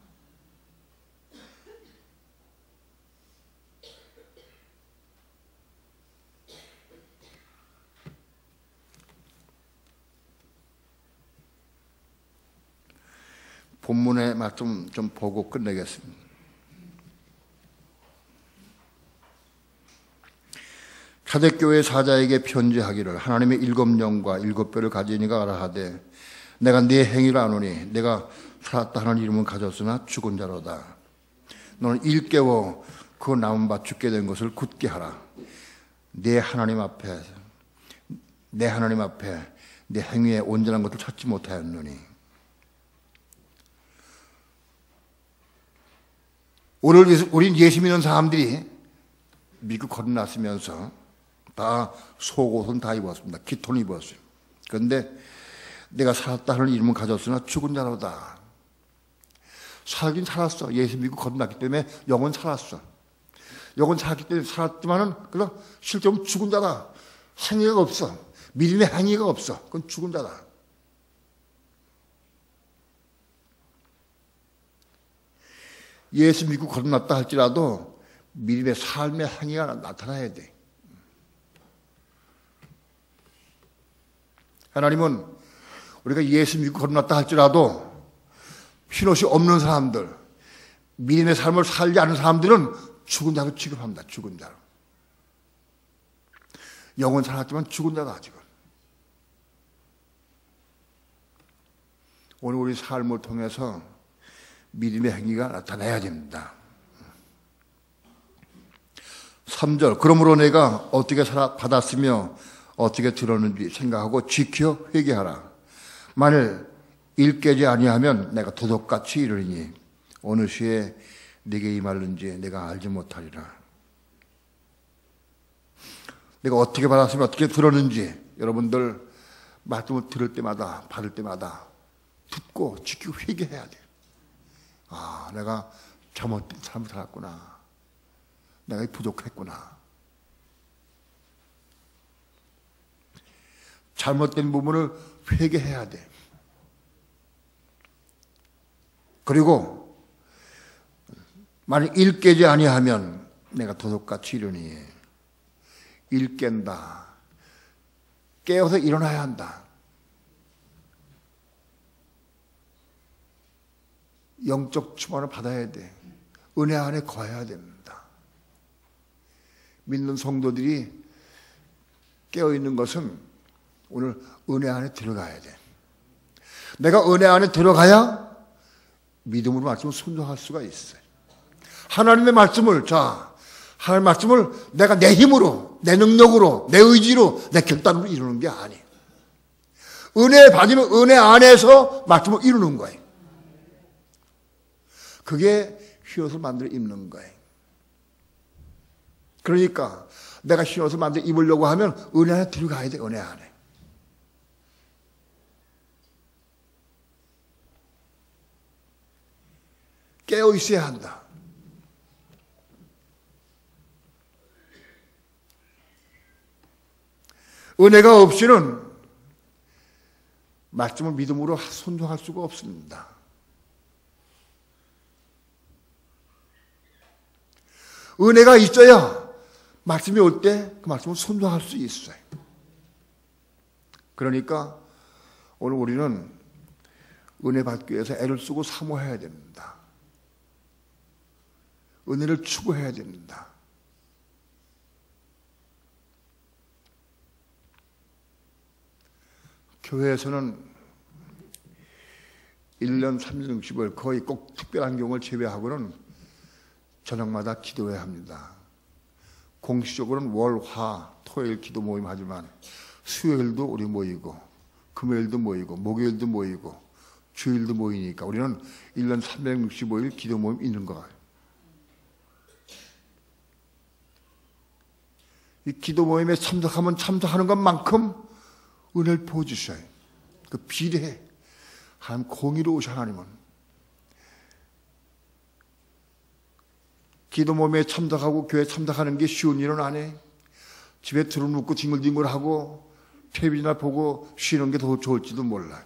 본문의 말씀 좀 보고 끝내겠습니다. 사대교회 사자에게 편지하기를 하나님의 7영과 7뼈를 가진 이가 알아 하되 내가 네 행위를 아노니 내가 살았다 하는 이름은 가졌으나 죽은 자로다. 너는 일깨워 그 남은 바 죽게 된 것을 굳게 하라. 내 하나님 앞에 내 행위에 온전한 것을 찾지 못하였느니. 우린 예수 믿는 사람들이 미국 건너왔으면서 다 속옷은 다 입었습니다. 깃톤 입었어요. 그런데 내가 살았다 하는 이름은 가졌으나 죽은 자로다. 살긴 살았어. 예수 믿고 건너왔기 때문에 영은 살았어. 영은 살았기 때문에 살았지만은 그럼 실제로는 죽은 자다. 행위가 없어. 믿음의 행위가 없어. 그건 죽은 자다. 예수 믿고 거듭났다 할지라도 믿음의 삶의 행위가 나타나야 돼. 하나님은 우리가 예수 믿고 거듭났다 할지라도 흰옷이 없는 사람들, 믿음의 삶을 살지 않은 사람들은 죽은 자로 취급합니다. 죽은 자로. 영은 살았지만 죽은 자다 지금. 오늘 우리 삶을 통해서 믿음의 행위가 나타나야 됩니다. 3절 그러므로 내가 어떻게 받았으며 어떻게 들었는지 생각하고 지켜 회개하라. 만일 일깨지 아니하면 내가 도둑같이 이르니 어느 시에 네게 임할는지 내가 알지 못하리라. 내가 어떻게 받았으며 어떻게 들었는지 여러분들 말씀을 들을 때마다 받을 때마다 듣고 지키고 회개해야 돼요. 아, 내가 잘못된 삶을 살았구나. 내가 부족했구나. 잘못된 부분을 회개해야 돼. 그리고 만약 일깨지 아니하면 내가 도둑같이 이르니 일깬다. 깨어서 일어나야 한다. 영적 충만을 받아야 돼. 은혜 안에 거해야 됩니다. 믿는 성도들이 깨어있는 것은 오늘 은혜 안에 들어가야 돼. 내가 은혜 안에 들어가야 믿음으로 말씀을 순종할 수가 있어요. 하나님의 말씀을, 하나님의 말씀을 내가 내 힘으로, 내 능력으로, 내 의지로, 내 결단으로 이루는 게 아니에요. 은혜 받으면 은혜 안에서 말씀을 이루는 거예요. 그게 흰옷을 만들어 입는 거예요. 그러니까 내가 흰옷을 만들어 입으려고 하면 은혜 안에 들어가야 돼, 은혜 안에. 깨어 있어야 한다. 은혜가 없이는 말씀을 믿음으로 순종할 수가 없습니다. 은혜가 있어야 말씀이 올 때 그 말씀을 순종할 수 있어요. 그러니까 오늘 우리는 은혜 받기 위해서 애를 쓰고 사모해야 됩니다. 은혜를 추구해야 됩니다. 교회에서는 1년 365일 거의 꼭 특별한 경우를 제외하고는 저녁마다 기도해야 합니다. 공식적으로는 월, 화, 토요일 기도 모임 하지만 수요일도 우리 모이고 금요일도 모이고 목요일도 모이고 주일도 모이니까 우리는 1년 365일 기도 모임 있는 거예요. 이 기도 모임에 참석하면 참석하는 것만큼 은혜를 부어주셔요. 그 비례해. 하나님 공의로우신 하나님은. 기도 모임에 참석하고 교회에 참석하는 게 쉬운 일은 아니에요. 집에 들어눕고 뒹굴뒹굴하고 텔레비전이나 보고 쉬는 게 더 좋을지도 몰라요.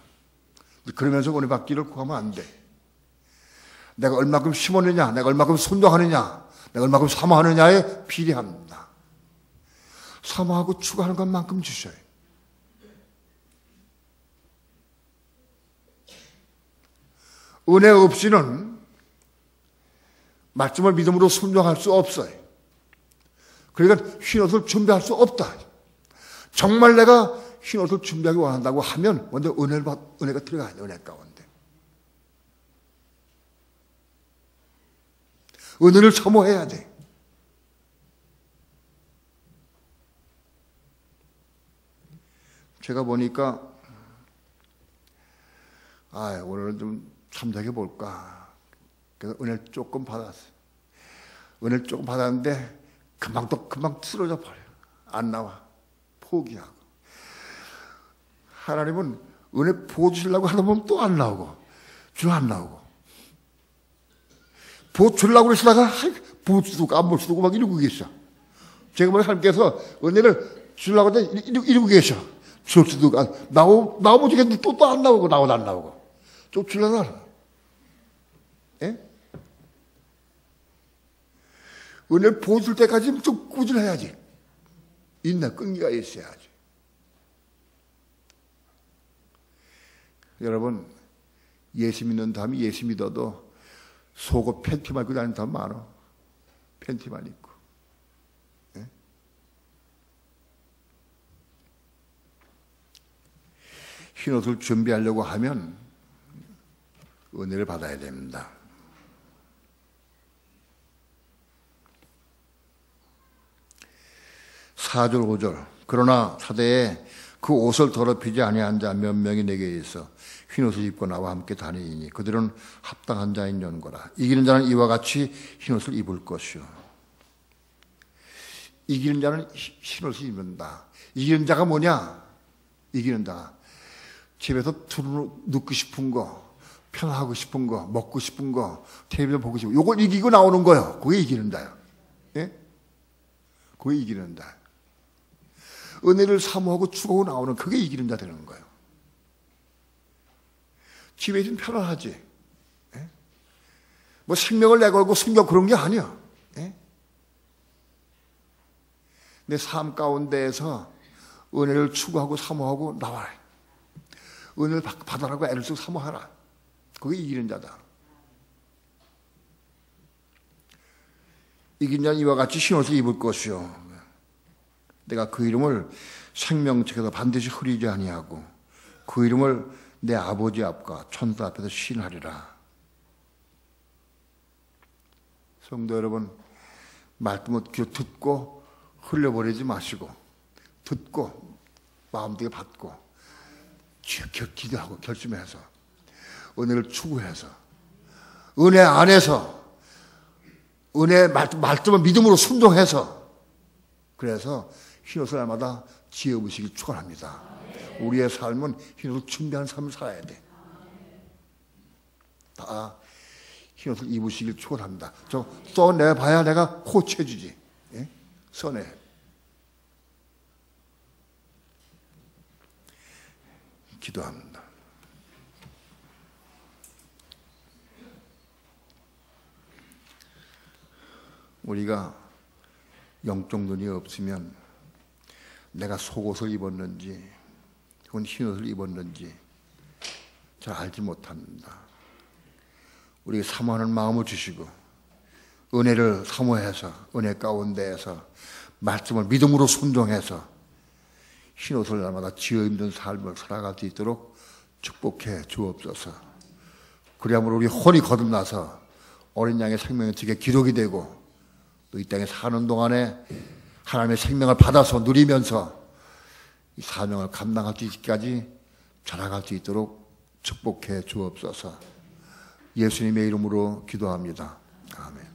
그러면서 은혜 받기를 구하면 안 돼. 내가 얼마큼 심었느냐, 내가 얼마큼 순종하느냐, 내가 얼마큼 사모하느냐에 비례합니다. 사모하고 추구하는 것만큼 주셔요. 은혜 없이는 말씀을 믿음으로 순종할 수 없어요. 그러니까 흰옷을 준비할 수 없다. 정말 내가 흰옷을 준비하기 원한다고 하면 먼저 은혜가 들어가야 돼. 은혜 가운데. 은혜를 사모해야 돼. 제가 보니까 오늘은 좀 참작해 볼까. 그래서 은혜를 조금 받았어요. 은혜를 조금 받았는데 금방 쓰러져 버려요. 안 나와. 포기하고. 하나님은 은혜 부어주시려고 하다 보면 또 안 나오고 안 나오고 부어주려고 그러시다가 부어주고 안 부어주고 막 이러고 계셔. 제가 보니 하나님께서 은혜를 주려고 하는데 이러고 계셔. 줄 수도 나오면 좋겠는데 또 안 나오고 안 나오고 좀 주려나. 예? 은혜를 보여줄 때까지 좀 꾸준해야지. 끈기가 있어야지. 여러분, 예수 믿는 다음에 예수 믿어도 속옷 팬티만 입고 다니는 사람 많아. 팬티만 입고. 예? 흰옷을 준비하려고 하면 은혜를 받아야 됩니다. 4절 5절 그러나 사대에 그 옷을 더럽히지 아니한 자 몇 명이 내게 있어 흰옷을 입고 나와 함께 다니니 그들은 합당한 자인 연고라. 이기는 자는 이와 같이 흰옷을 입을 것이요. 이기는 자는 흰옷을 입는다. 이기는 자가 뭐냐? 이기는 자 집에서 눕고 싶은 거, 편하고 싶은 거, 먹고 싶은 거, 텔레비전 보고 싶은 거, 요걸 이기고 나오는 거예요. 그게 이기는 자예요. 예? 그게 이기는 자. 은혜를 사모하고 추구하고 나오는 그게 이기는 자 되는 거예요. 집에 있으면 편안하지. 예? 뭐 생명을 내걸고 숨겨 그런 게 아니야. 예? 내 삶 가운데에서 은혜를 추구하고 사모하고 나와라. 은혜를 받아라고 애를 쓰고 사모하라. 그게 이기는 자다. 이긴 자는 이와 같이 흰옷을 입을 것이요. 내가 그 이름을 생명책에서 반드시 흐리지 아니하고 그 이름을 내 아버지 앞과 천사 앞에서 시인하리라. 성도 여러분, 말씀을 귀로 듣고 흘려버리지 마시고, 듣고 마음되게 받고 기도하고 결심해서 은혜를 추구해서 은혜 안에서 은혜 말씀을 믿음으로 순종해서, 그래서 흰옷을 날마다 지혜 의식을 축원합니다. 우리의 삶은 흰옷을 준비하는 삶을 살아야 돼. 다 흰옷을 입으시길 축원합니다. 저 써내봐야 내가 코치해주지. 예? 써내. 기도합니다. 우리가 영적 눈이 없으면 내가 속옷을 입었는지 혹은 흰옷을 입었는지 잘 알지 못합니다. 우리가 사모하는 마음을 주시고 은혜를 사모해서 은혜 가운데에서 말씀을 믿음으로 순종해서 흰옷을 날마다 지어 입는 삶을 살아갈 수 있도록 축복해 주옵소서. 그리함으로 우리 혼이 거듭나서 어린 양의 생명의 덕에 기록이 되고 또 이 땅에 사는 동안에 하나님의 생명을 받아서 누리면서 이 사명을 감당할 수 있기까지 자라갈 수 있도록 축복해 주옵소서. 예수님의 이름으로 기도합니다. 아멘.